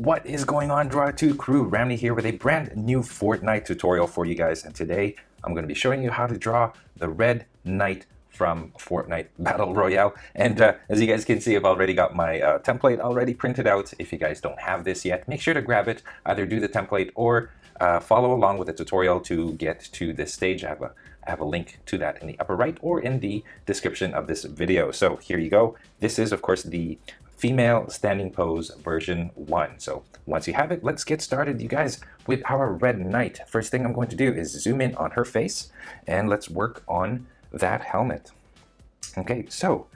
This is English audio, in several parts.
What is going on, Draw2 crew? Ramny here with a brand new Fortnite tutorial for you guys, and today I'm going to be showing you how to draw the red knight from Fortnite Battle Royale. And as you guys can see, I've already got my template already printed out. If you guys don't have this yet, make sure to grab it, either do the template or follow along with the tutorial to get to this stage. I have a link to that in the upper right or in the description of this video. So here you go. This is, of course, the female standing pose version 1. So once you have it, let's get started, you guys, with our red knight. First thing I'm going to do is zoom in on her face and let's work on that helmet. Okay, so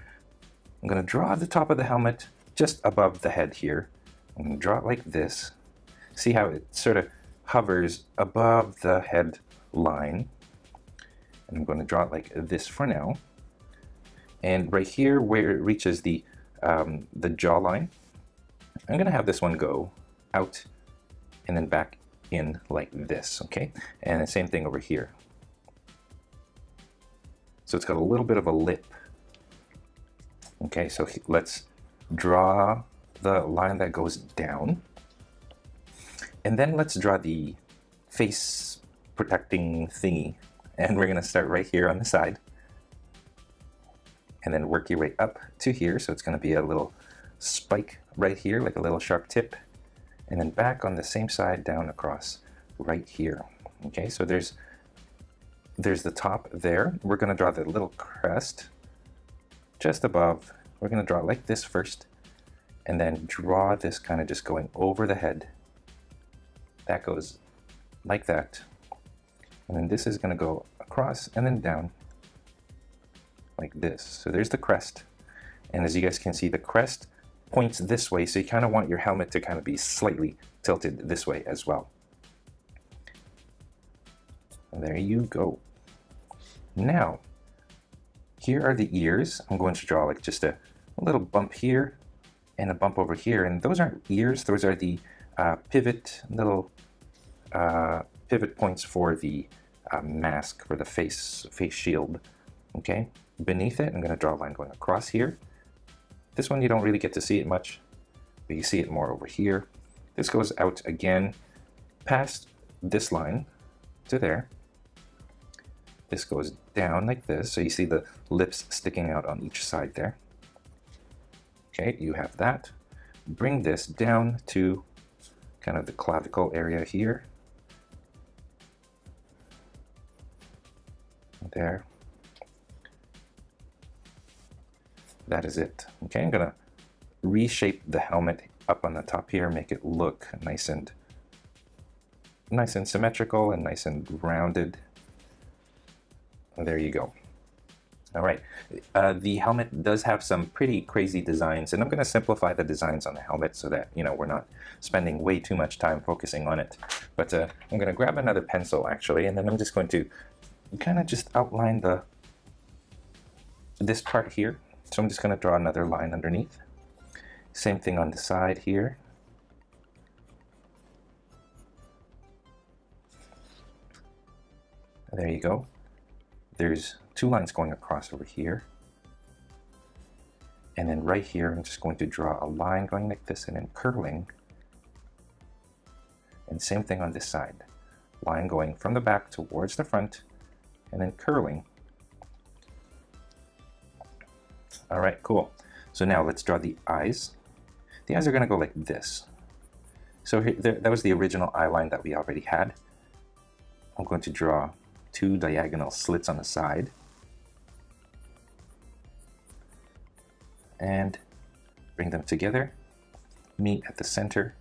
I'm going to draw the top of the helmet just above the head here. I'm going to draw it like this. See how it sort of hovers above the head line. And I'm going to draw it like this for now. And right here where it reaches the jawline, I'm going to have this one go out and then back in like this, okay? And the same thing over here. So it's got a little bit of a lip. Okay, so let's draw the line that goes down. And then let's draw the face protecting thingy. And we're going to start right here on the side. And then work your way up to here. So it's going to be a little spike right here, like a little sharp tip. And then back on the same side down across right here. Okay, so there's the top there. We're going to draw the little crest just above. We're going to draw it like this first. And then draw this kind of just going over the head. That goes like that. And then this is going to go across and then down like this. So there's the crest. And as you guys can see, the crest points this way. So you kind of want your helmet to kind of be slightly tilted this way as well. And there you go. Now, here are the ears. I'm going to draw like just a little bump here and a bump over here. And those aren't ears. Those are the little pivot points for the mask, for the face shield. Okay. Beneath it, I'm going to draw a line going across here. This one you don't really get to see it much, but you see it more over here. This goes out again past this line to there. This goes down like this, so you see the lips sticking out on each side there. Okay, you have that. Bring this down to kind of the clavicle area here. There. That is it. Okay, I'm gonna reshape the helmet up on the top here, make it look nice and symmetrical and nice and rounded. There you go. All right, the helmet does have some pretty crazy designs, and I'm going to simplify the designs on the helmet so that, you know, we're not spending way too much time focusing on it. But I'm going to grab another pencil actually, and then I'm just going to kind of just outline this part here. So I'm just going to draw another line underneath. Same thing on the side here. There you go. There's two lines going across over here. And then right here, I'm just going to draw a line going like this and then curling. And same thing on this side. Line going from the back towards the front and then curling. All right, cool. So now let's draw the eyes. The eyes are going to go like this. So here, that was the original eye line that we already had. I'm going to draw two diagonal slits on the side. And bring them together, meet at the center,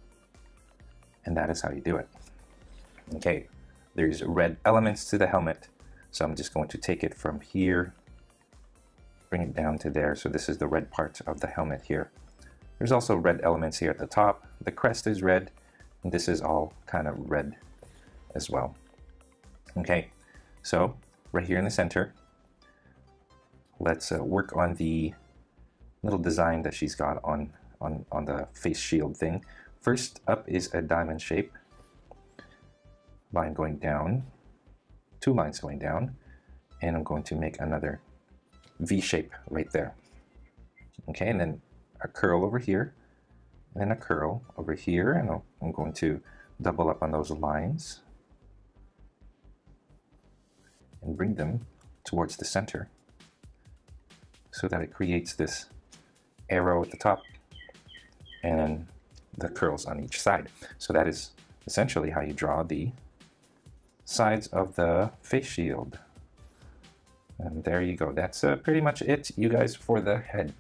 and that is how you do it. Okay, there's red elements to the helmet, so I'm just going to take it from here, bring it down to there. So this is the red part of the helmet here. There's also red elements here at the top. The crest is red, and this is all kind of red as well. Okay, so right here in the center, let's work on the little design that she's got on the face shield thing. First up is a diamond shape. Line going down, two lines going down, and I'm going to make another V shape right there. Okay, and then a curl over here, and then a curl over here, and I'm going to double up on those lines and bring them towards the center so that it creates this arrow at the top and the curls on each side. So that is essentially how you draw the sides of the face shield. And there you go. That's pretty much it, you guys, for the head.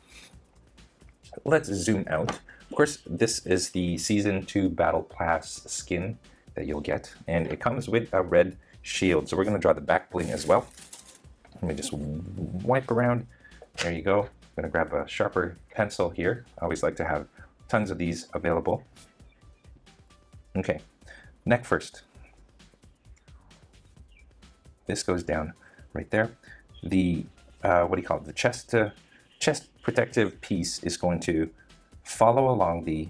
Let's zoom out. Of course, this is the Season 2 Battle Pass skin that you'll get, and it comes with a red shield. So we're going to draw the back bling as well. Let me just wipe around. There you go. I'm going to grab a sharper pencil here. I always like to have tons of these available. Okay, neck first. This goes down right there. The what do you call it? The chest protective piece is going to follow along the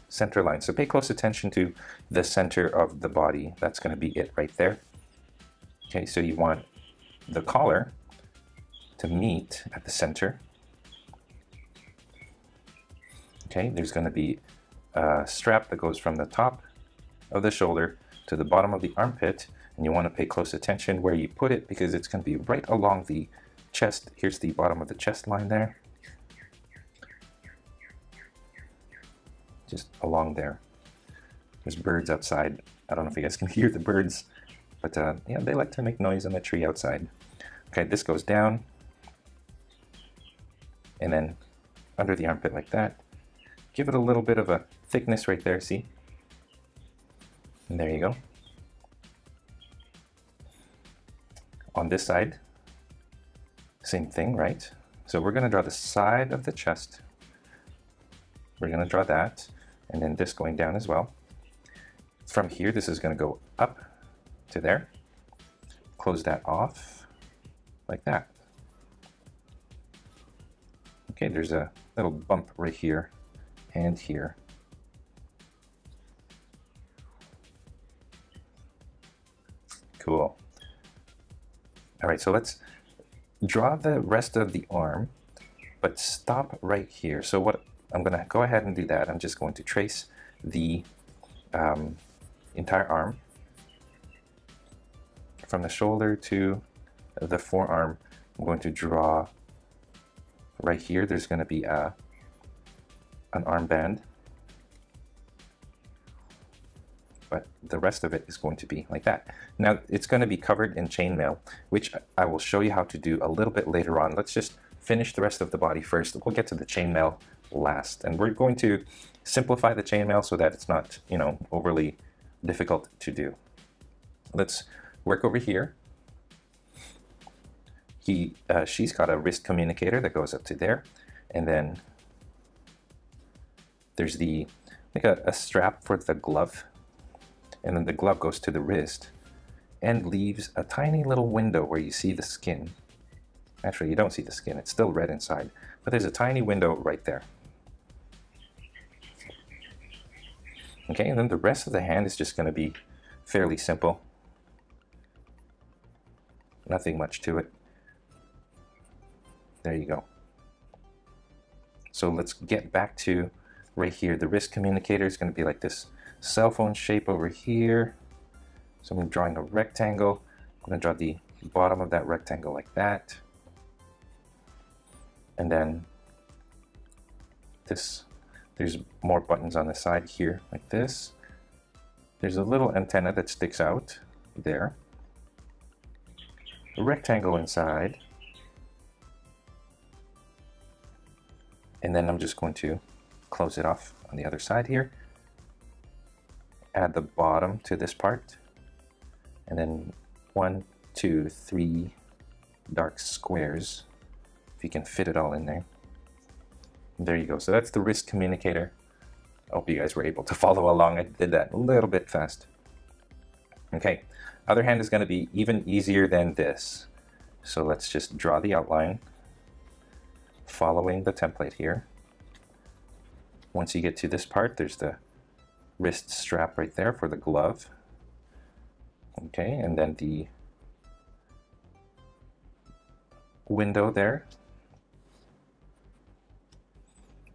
center line. So pay close attention to the center of the body. That's going to be it right there. Okay, so you want the collar to meet at the center. Okay, there's going to be a strap that goes from the top of the shoulder to the bottom of the armpit, and you want to pay close attention where you put it because it's going to be right along the chest. Here's the bottom of the chest line there. Just along there. There's birds outside. I don't know if you guys can hear the birds, but yeah, they like to make noise in the tree outside. Okay, this goes down and then under the armpit like that. Give it a little bit of a thickness right there, see? And there you go. On this side, same thing, right? So we're going to draw the side of the chest. We're going to draw that, and then this going down as well. From here, this is going to go up to there. Close that off like that. Okay, there's a little bump right here and here. Cool. All right, so let's draw the rest of the arm, but stop right here. So what I'm going to go ahead and do that. I'm just going to trace the entire arm from the shoulder to the forearm. I'm going to draw right here. There's going to be an armband, but the rest of it is going to be like that. Now it's going to be covered in chainmail, which I will show you how to do a little bit later on. Let's just finish the rest of the body first. We'll get to the chainmail last, and we're going to simplify the chainmail so that it's not, you know, overly difficult to do. Let's work over here. She's got a wrist communicator that goes up to there, and then there's like a strap for the glove, and then the glove goes to the wrist and leaves a tiny little window where you see the skin. Actually, you don't see the skin, it's still red inside, but there's a tiny window right there. Okay, and then the rest of the hand is just going to be fairly simple. Nothing much to it. There you go. So let's get back to right here. The wrist communicator is going to be like this cell phone shape over here. So I'm drawing a rectangle. I'm going to draw the bottom of that rectangle like that. And then there's more buttons on the side here like this. There's a little antenna that sticks out there. A rectangle inside. And then I'm just going to close it off on the other side here. Add the bottom to this part. And then 1, 2, 3 dark squares, if you can fit it all in there. There you go. So that's the wrist communicator. I hope you guys were able to follow along. I did that a little bit fast. Okay, other hand is going to be even easier than this. So let's just draw the outline following the template here. Once you get to this part, there's the wrist strap right there for the glove. Okay, and then the window there.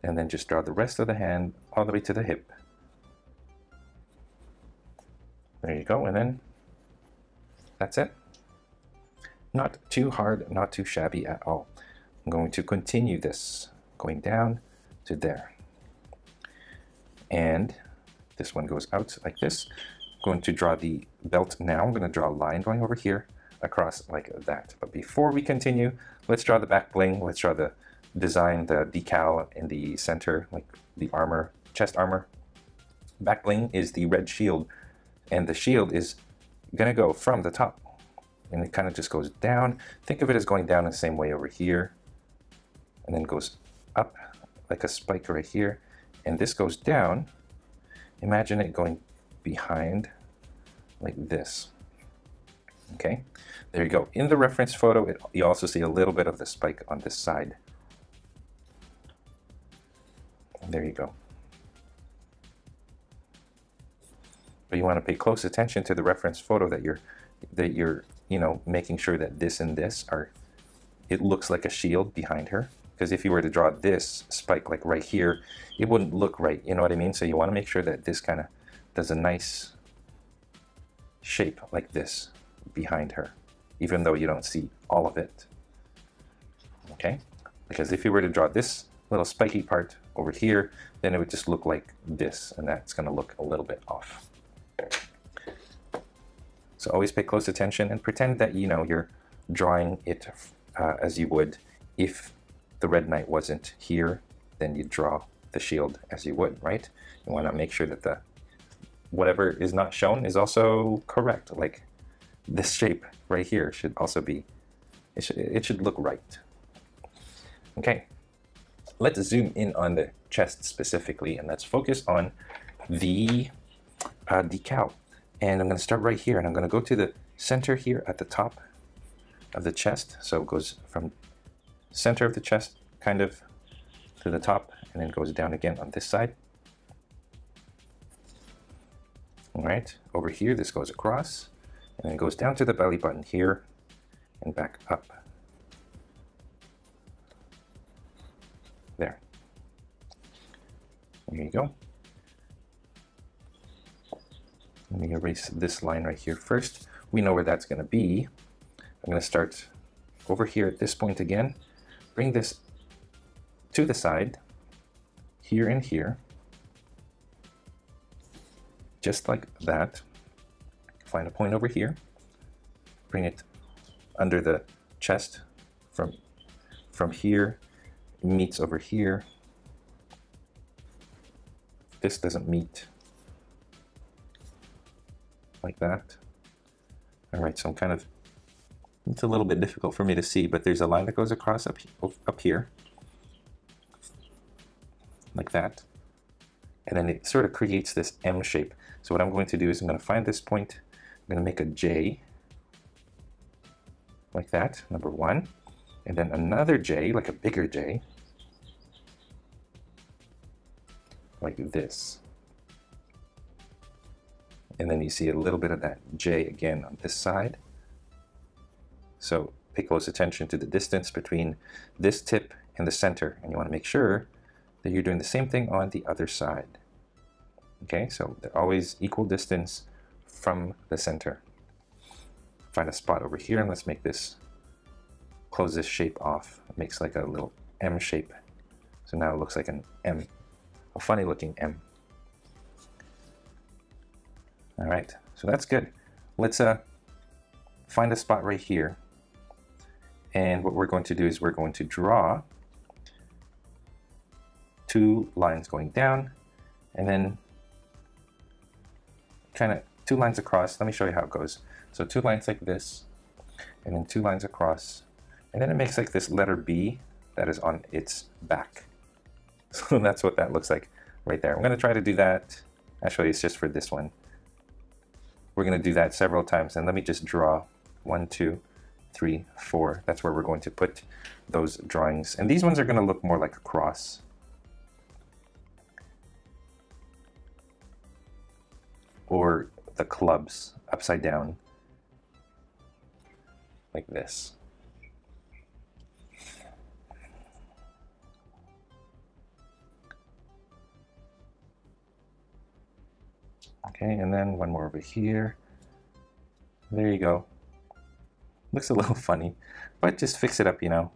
And then just draw the rest of the hand all the way to the hip. There you go, and then that's it. Not too hard, not too shabby at all. I'm going to continue this, going down to there. And this one goes out like this. I'm going to draw the belt now. I'm going to draw a line going over here across like that. But before we continue, let's draw the back bling. Let's draw the design, the decal in the center, like the armor, chest armor. Back bling is the red shield, and the shield is going to go from the top. And it kind of just goes down. Think of it as going down the same way over here. And then goes up like a spike right here. And this goes down. Imagine it going behind like this. Okay, there you go. In the reference photo, you also see a little bit of the spike on this side. And there you go. But you want to pay close attention to the reference photo that you're you know, making sure that this and this are, it looks like a shield behind her. Because if you were to draw this spike like right here, it wouldn't look right, you know what I mean? So you want to make sure that this kind of does a nice shape like this behind her, even though you don't see all of it. Okay? Because if you were to draw this little spiky part over here, then it would just look like this, and that's going to look a little bit off. So always pay close attention and pretend that, you know, you're drawing it as you would if the red knight wasn't here. Then you draw the shield as you would, right? You want to make sure that the whatever is not shown is also correct. Like this shape right here should also be, it should look right. Okay, let's zoom in on the chest specifically, and let's focus on the decal. And I'm going to start right here, and I'm going to go to the center here at the top of the chest. So it goes from center of the chest kind of to the top, and then goes down again on this side. All right, over here this goes across, and then it goes down to the belly button here and back up. There. There you go. Let me erase this line right here first. We know where that's going to be. I'm going to start over here at this point again. Bring this to the side, here and here, just like that. Find a point over here. Bring it under the chest from here. Meets over here. This doesn't meet. Like that. All right, so I'm kind of, it's a little bit difficult for me to see, but there's a line that goes across up here, like that, and then it sort of creates this M shape. So what I'm going to do is I'm going to find this point, I'm going to make a J, like that, number one, and then another J, like a bigger J, like this. And then you see a little bit of that J again on this side. So pay close attention to the distance between this tip and the center, and you want to make sure that you're doing the same thing on the other side. Okay, so they're always equal distance from the center. Find a spot over here, and let's make this, close this shape off. It makes like a little M shape. So now it looks like an M, a funny looking M. All right, so that's good. Let's find a spot right here. And what we're going to do is we're going to draw two lines going down, and then kind of two lines across. Let me show you how it goes. So two lines like this, and then two lines across, and then it makes like this letter B that is on its back. So that's what that looks like right there. I'm going to try to do that. Actually, it's just for this one. We're going to do that several times, and let me just draw 1, 2, 3, 4. That's where we're going to put those drawings. And these ones are going to look more like a cross. Or the clubs upside down, like this. Okay, and then one more over here. There you go. Looks a little funny, but just fix it up, you know.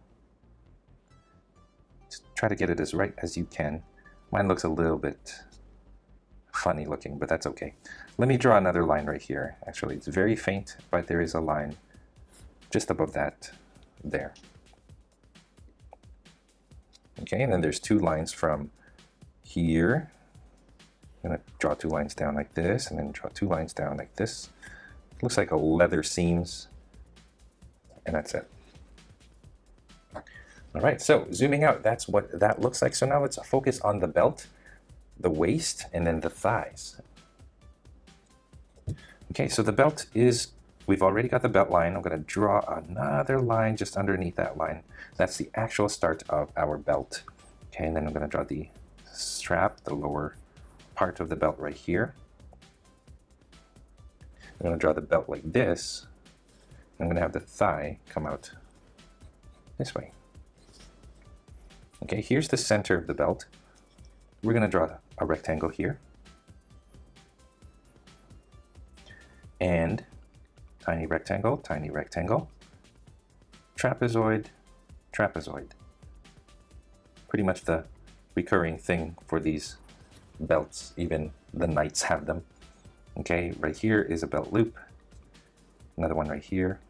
Just try to get it as right as you can. Mine looks a little bit funny looking, but that's okay. Let me draw another line right here. Actually, it's very faint, but there is a line just above that there. Okay, and then there's two lines from here. I'm gonna draw two lines down like this, and then draw two lines down like this. Looks like a leather seams, and that's it. All right, so zooming out, that's what that looks like. So now let's focus on the belt, the waist, and then the thighs. Okay, so the belt is, we've already got the belt line. I'm gonna draw another line just underneath that line. That's the actual start of our belt. Okay, and then I'm gonna draw the strap, the lower part of the belt right here. I'm gonna draw the belt like this. I'm gonna have the thigh come out this way. Okay, here's the center of the belt. We're gonna draw a rectangle here. And tiny rectangle, trapezoid, trapezoid. Pretty much the recurring thing for these belts, even the knights have them. Okay, right here is a belt loop, another one right here,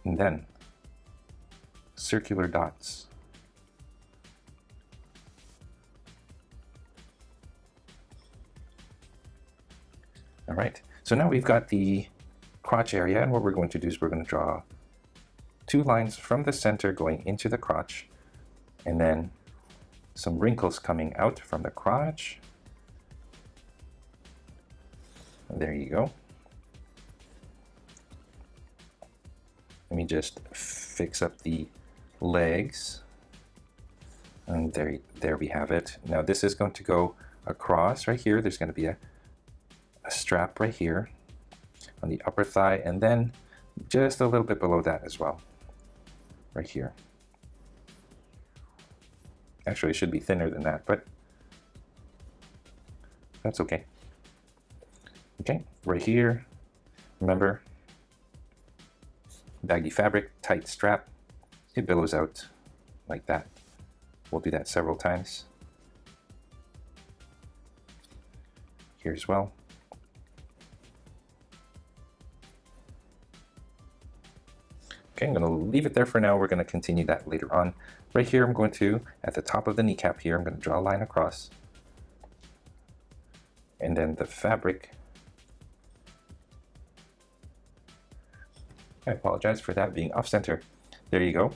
and then circular dots. All right, so now we've got the crotch area, and what we're going to do is we're going to draw two lines from the center going into the crotch, and then some wrinkles coming out from the crotch. And there you go. Let me just fix up the legs. And there we have it. Now this is going to go across right here. There's going to be a strap right here on the upper thigh, and then just a little bit below that as well, right here. Actually, it should be thinner than that, but that's okay. Okay, right here, remember, baggy fabric, tight strap, it billows out like that. We'll do that several times. Here as well. Okay, I'm going to leave it there for now. We're going to continue that later on. Right here, I'm going to, at the top of the kneecap here, I'm going to draw a line across. And then the fabric. I apologize for that being off center. There you go.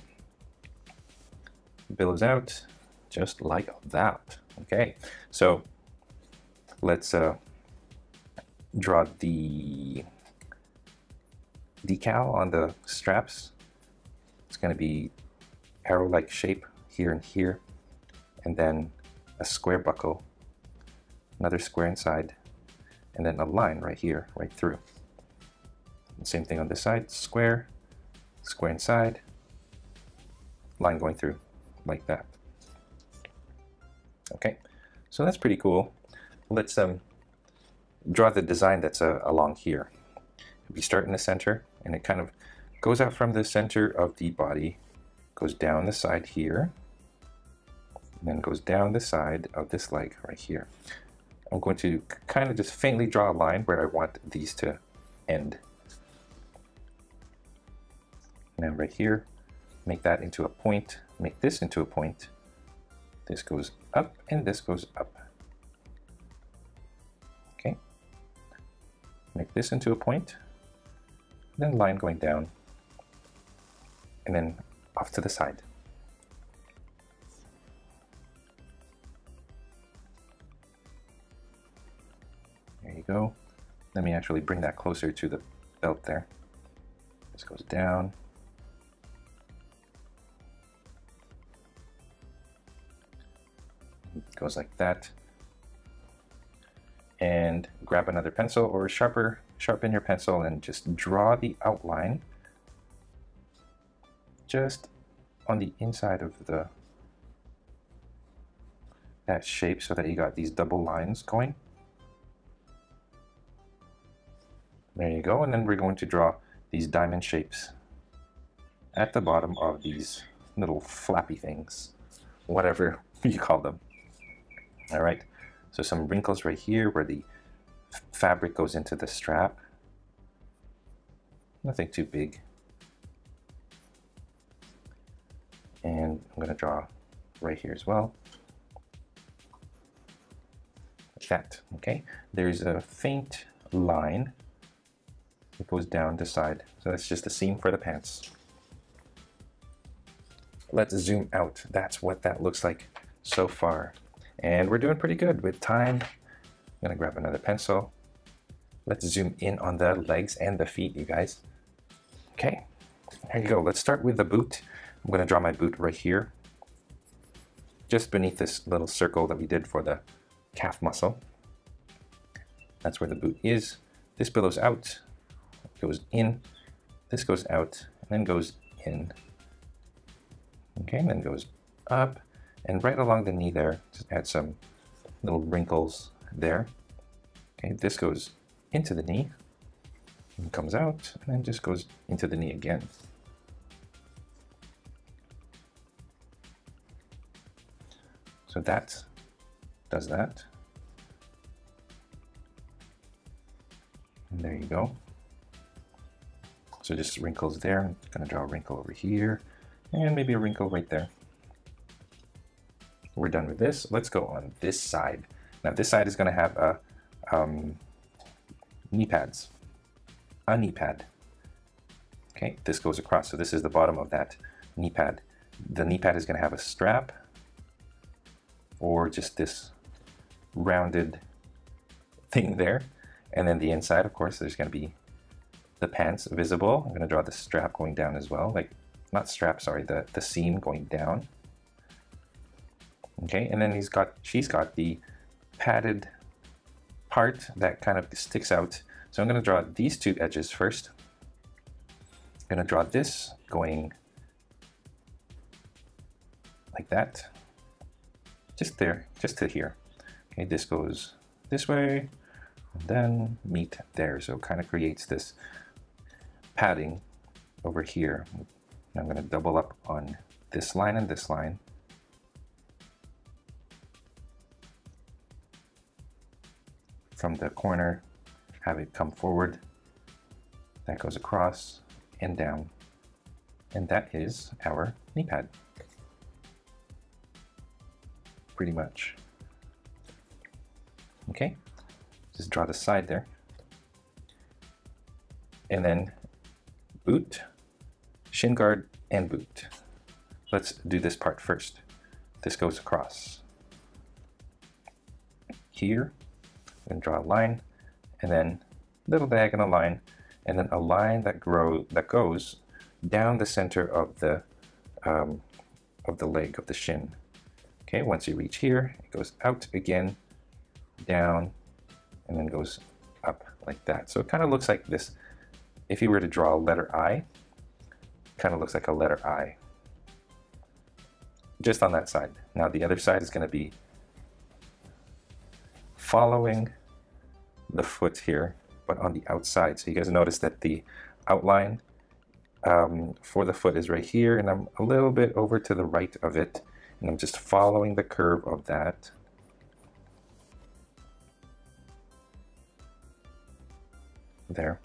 Billows out just like that. Okay, so let's draw the decal on the straps. It's going to be arrow-like shape here and here, and then a square buckle, another square inside, and then a line right here, right through. And same thing on this side, square, square inside, line going through, like that. Okay, so that's pretty cool. Let's draw the design that's along here. We start in the center, and it kind of goes out from the center of the body, goes down the side here, and then goes down the side of this leg right here. I'm going to kind of just faintly draw a line where I want these to end. Now right here, make that into a point, make this into a point. This goes up and this goes up. Okay. Make this into a point, then line going down, and then off to the side. There you go. Let me actually bring that closer to the belt there. This goes down. It goes like that. And grab another pencil or sharpen your pencil and just draw the outline just on the inside of that shape, so that you got these double lines going. There you go. And then we're going to draw these diamond shapes at the bottom of these little flappy things, whatever you call them. All right, so some wrinkles right here where the fabric goes into the strap. Nothing too big. And I'm going to draw right here as well. Like that, okay? There's a faint line that goes down the side. So that's just a seam for the pants. Let's zoom out. That's what that looks like so far. And we're doing pretty good with time. I'm gonna grab another pencil. Let's zoom in on the legs and the feet, you guys. Okay, there you go. Let's start with the boot. I'm gonna draw my boot right here, just beneath this little circle that we did for the calf muscle. That's where the boot is. This billows out, goes in, this goes out, and then goes in. Okay, and then goes up, and right along the knee there, just add some little wrinkles there. Okay, this goes into the knee, and comes out, and then just goes into the knee again. So that does that. And there you go. So just wrinkles there. I'm gonna draw a wrinkle over here, and maybe a wrinkle right there. We're done with this. Let's go on this side. Now this side is gonna have a knee pads, a knee pad. Okay, this goes across. So this is the bottom of that knee pad. The knee pad is gonna have a strap, or just this rounded thing there. And then the inside, of course, there's gonna be the pants visible. I'm gonna draw the strap going down as well, like, not strap, sorry, the seam going down. Okay, and then she's got the padded part that kind of sticks out. So I'm gonna draw these two edges first. I'm gonna draw this going like that. Just there, just to here. Okay, this goes this way, and then meet there. So it kind of creates this padding over here. I'm going to double up on this line and this line. From the corner, have it come forward. That goes across and down. And that is our knee pad. Pretty much. Okay, just draw the side there. And then boot, shin guard, and boot. Let's do this part first. This goes across. Here, and draw a line, and then little diagonal line, and then a line that goes down the center of the leg, of the shin. Okay, once you reach here, it goes out again, down, and then goes up like that. So it kind of looks like this. If you were to draw a letter I, kind of looks like a letter I. Just on that side. Now the other side is going to be following the foot here, but on the outside. So you guys notice that the outline for the foot is right here, and I'm a little bit over to the right of it. And I'm just following the curve of that. There.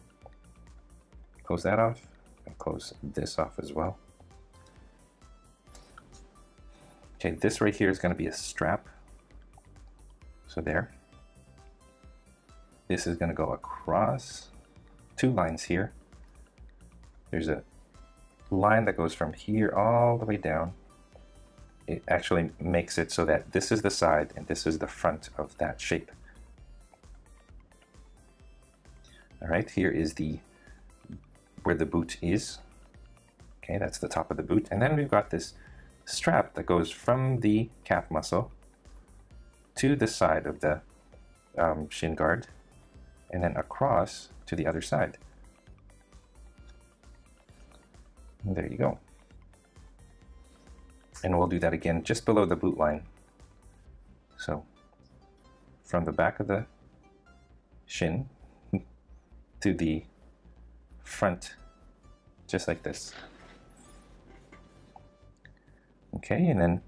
Close that off, and close this off as well. Okay, this right here is going to be a strap. So there. This is going to go across two lines here. There's a line that goes from here all the way down. It actually makes it so that this is the side and this is the front of that shape. All right, here is where the boot is. Okay, that's the top of the boot. And then we've got this strap that goes from the calf muscle to the side of the shin guard, and then across to the other side. And there you go. And we'll do that again just below the boot line. So from the back of the shin to the front, just like this. Okay, and then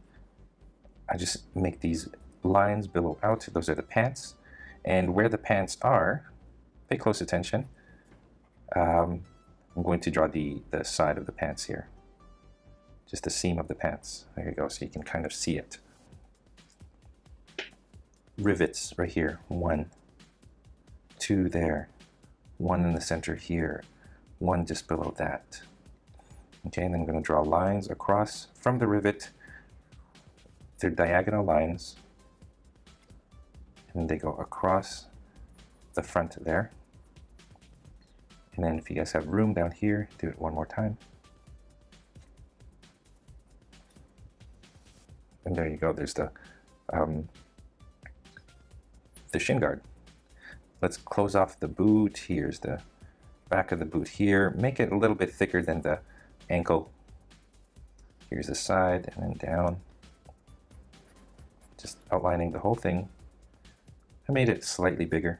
I just make these lines below out. Those are the pants. And where the pants are, pay close attention. I'm going to draw the side of the pants here. Just the seam of the pants. There you go, so you can kind of see it. Rivets right here. 1, 2 there. 1 in the center here. 1 just below that. Okay, and then I'm going to draw lines across from the rivet. They're diagonal lines. And then they go across the front there. And then if you guys have room down here, do it one more time. And there you go, there's the shin guard. Let's close off the boot. Here's the back of the boot here. Make it a little bit thicker than the ankle. Here's the side and then down. Just outlining the whole thing. I made it slightly bigger.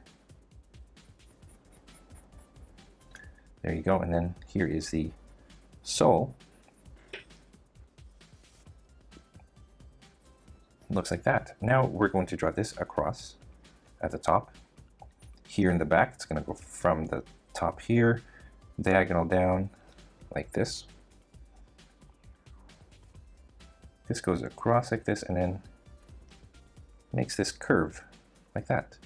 There you go, and then here is the sole. It looks like that. Now we're going to draw this across at the top. Here in the back, it's going to go from the top here, diagonal down like this. This goes across like this and then makes this curve like that.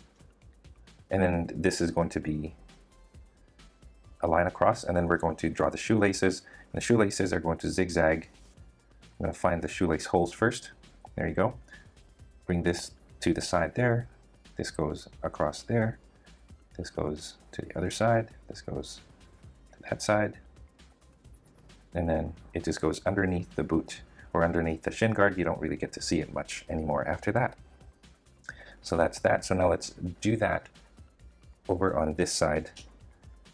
And then this is going to be a line across, and then we're going to draw the shoelaces. And the shoelaces are going to zigzag. I'm going to find the shoelace holes first. There you go. Bring this to the side there. This goes across there. This goes to the other side. This goes to that side. And then it just goes underneath the boot or underneath the shin guard. You don't really get to see it much anymore after that. So that's that. So now let's do that over on this side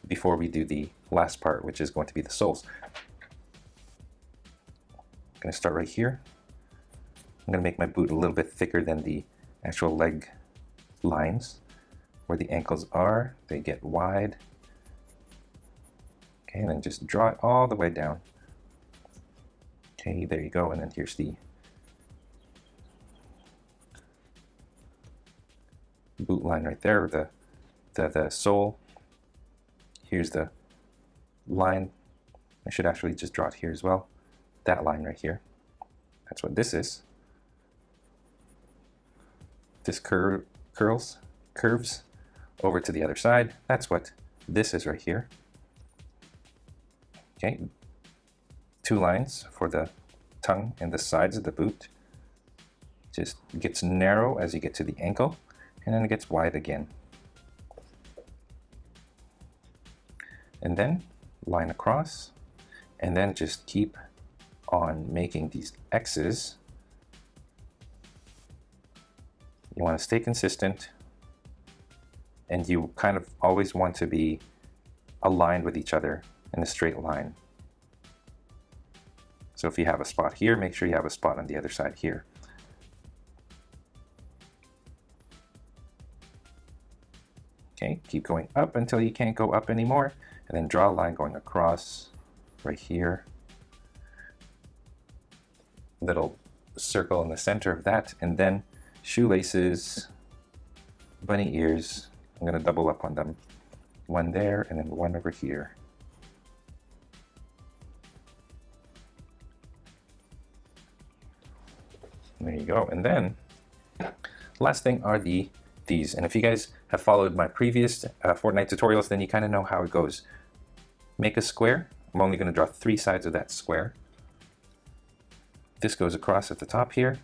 before we do the last part, which is going to be the soles. I'm going to start right here. I'm going to make my boot a little bit thicker than the actual leg lines. Where the ankles are, they get wide. Okay, and then just draw it all the way down. Okay, there you go, and then here's the boot line right there, the sole. Here's the line. I should actually just draw it here as well. That line right here. That's what this is. This curves over to the other side. That's what this is right here. Okay. 2 lines for the tongue and the sides of the boot. Just gets narrow as you get to the ankle, and then it gets wide again. And then line across, and then just keep on making these X's. You want to stay consistent, and you kind of always want to be aligned with each other in a straight line. So if you have a spot here, make sure you have a spot on the other side here. Okay, keep going up until you can't go up anymore. And then draw a line going across right here. Little circle in the center of that. And then shoelaces, bunny ears. I'm going to double up on them. 1 there and then 1 over here. There you go. And then last thing are these. And if you guys have followed my previous Fortnite tutorials, then you kind of know how it goes. Make a square. I'm only going to draw 3 sides of that square. This goes across at the top here.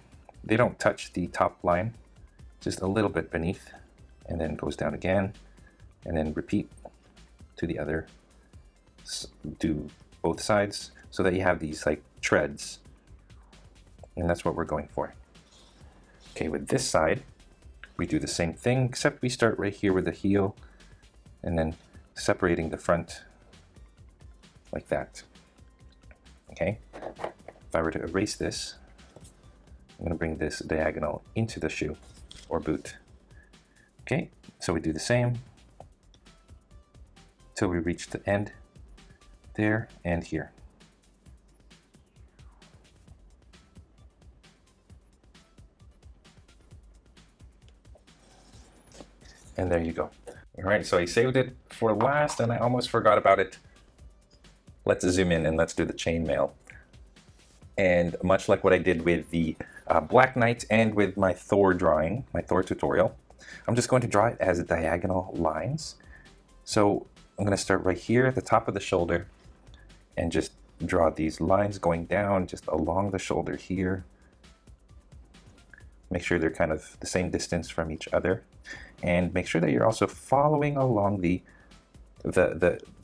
They don't touch the top line, just a little bit beneath, and then goes down again, and then repeat to the other. Do both sides so that you have these like treads, and that's what we're going for. Okay, with this side, we do the same thing, except we start right here with the heel, and then separating the front like that. Okay, if I were to erase this, I'm going to bring this diagonal into the shoe or boot. Okay, so we do the same. till we reach the end there and here. And there you go. All right, so I saved it for last and I almost forgot about it. Let's zoom in and let's do the chainmail. And much like what I did with the Black Knight and with my Thor drawing, my Thor tutorial, I'm just going to draw it as diagonal lines. So I'm going to start right here at the top of the shoulder and just draw these lines going down just along the shoulder here. Make sure they're kind of the same distance from each other, and make sure that you're also following along the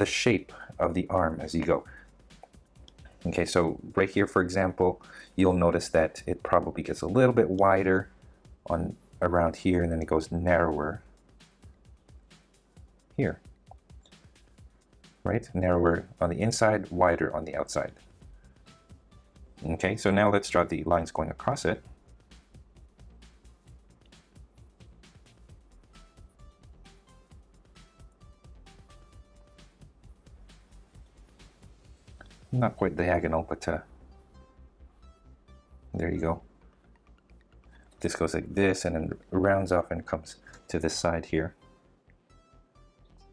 shape of the arm as you go. Okay, so right here, for example, you'll notice that it probably gets a little bit wider on around here, and then it goes narrower here. Right? Narrower on the inside, wider on the outside. Okay, so now let's draw the lines going across it. Not quite diagonal, but there you go. This goes like this and then rounds off and comes to this side here.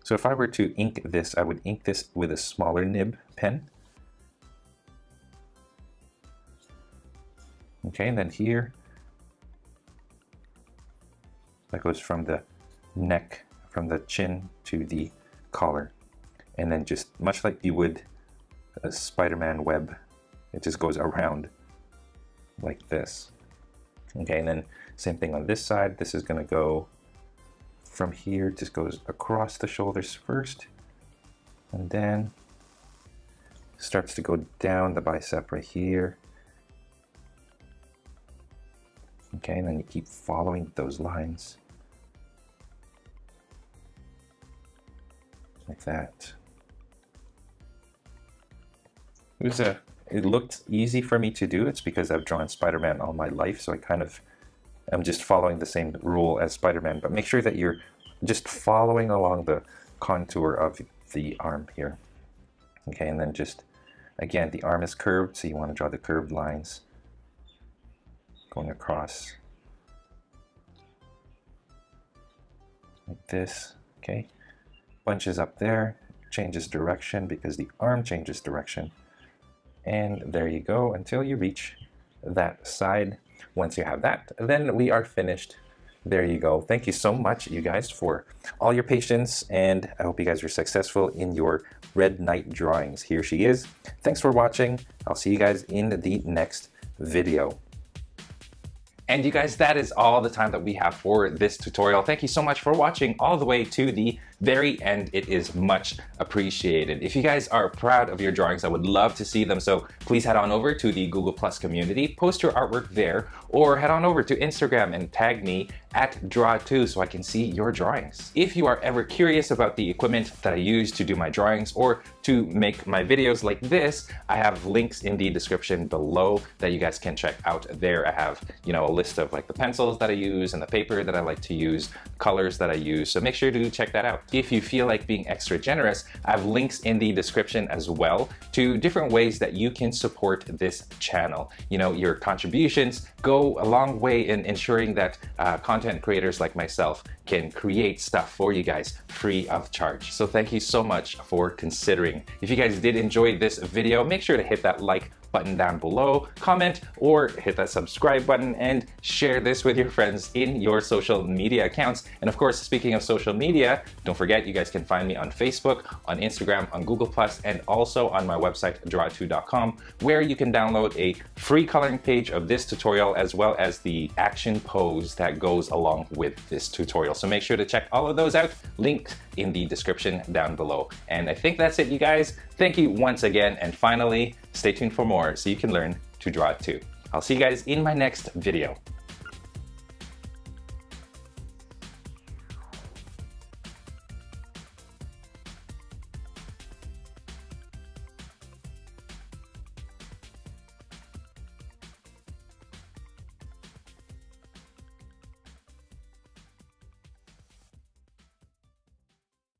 So if I were to ink this, I would ink this with a smaller nib pen. Okay, and then here, that goes from the neck, from the chin to the collar. And then just much like you would a Spider-Man web, it just goes around like this. Okay, and then same thing on this side. This is going to go from here, just goes across the shoulders first, and then starts to go down the bicep right here. Okay, and then you keep following those lines like that. It looked easy for me to do. It's because I've drawn Spider-Man all my life, so I'm just following the same rule as Spider-Man. But make sure that you're just following along the contour of the arm here. Okay, and then just, again, the arm is curved, so you want to draw the curved lines going across like this. Okay, bunches up there, changes direction because the arm changes direction. And there you go until you reach that side. Once you have that, then we are finished. There you go. Thank you so much, you guys, for all your patience, and I hope you guys are successful in your Red Knight drawings. Here she is. Thanks for watching. I'll see you guys in the next video. And you guys, that is all the time that we have for this tutorial. Thank you so much for watching all the way to the very end. It is much appreciated. If you guys are proud of your drawings, I would love to see them. So please head on over to the Google Plus community, post your artwork there, or head on over to Instagram and tag me at Draw2 so I can see your drawings. If you are ever curious about the equipment that I use to do my drawings or to make my videos like this, I have links in the description below that you guys can check out there. I have, a list of like the pencils that I use and the paper that I like to use, colors that I use. So make sure to check that out. If you feel like being extra generous, I have links in the description as well to different ways that you can support this channel. Your contributions go a long way in ensuring that content creators like myself can create stuff for you guys free of charge. So thank you so much for considering. If you guys did enjoy this video, make sure to hit that like button down below, comment, or hit that subscribe button, and share this with your friends in your social media accounts. And of course, speaking of social media, don't forget you guys can find me on Facebook, on Instagram, on Google+, and also on my website, draw2.com, where you can download a free coloring page of this tutorial as well as the action pose that goes along with this tutorial. So make sure to check all of those out, linked in the description down below. And I think that's it, you guys. Thank you once again, and finally, stay tuned for more so you can learn to draw too. I'll see you guys in my next video.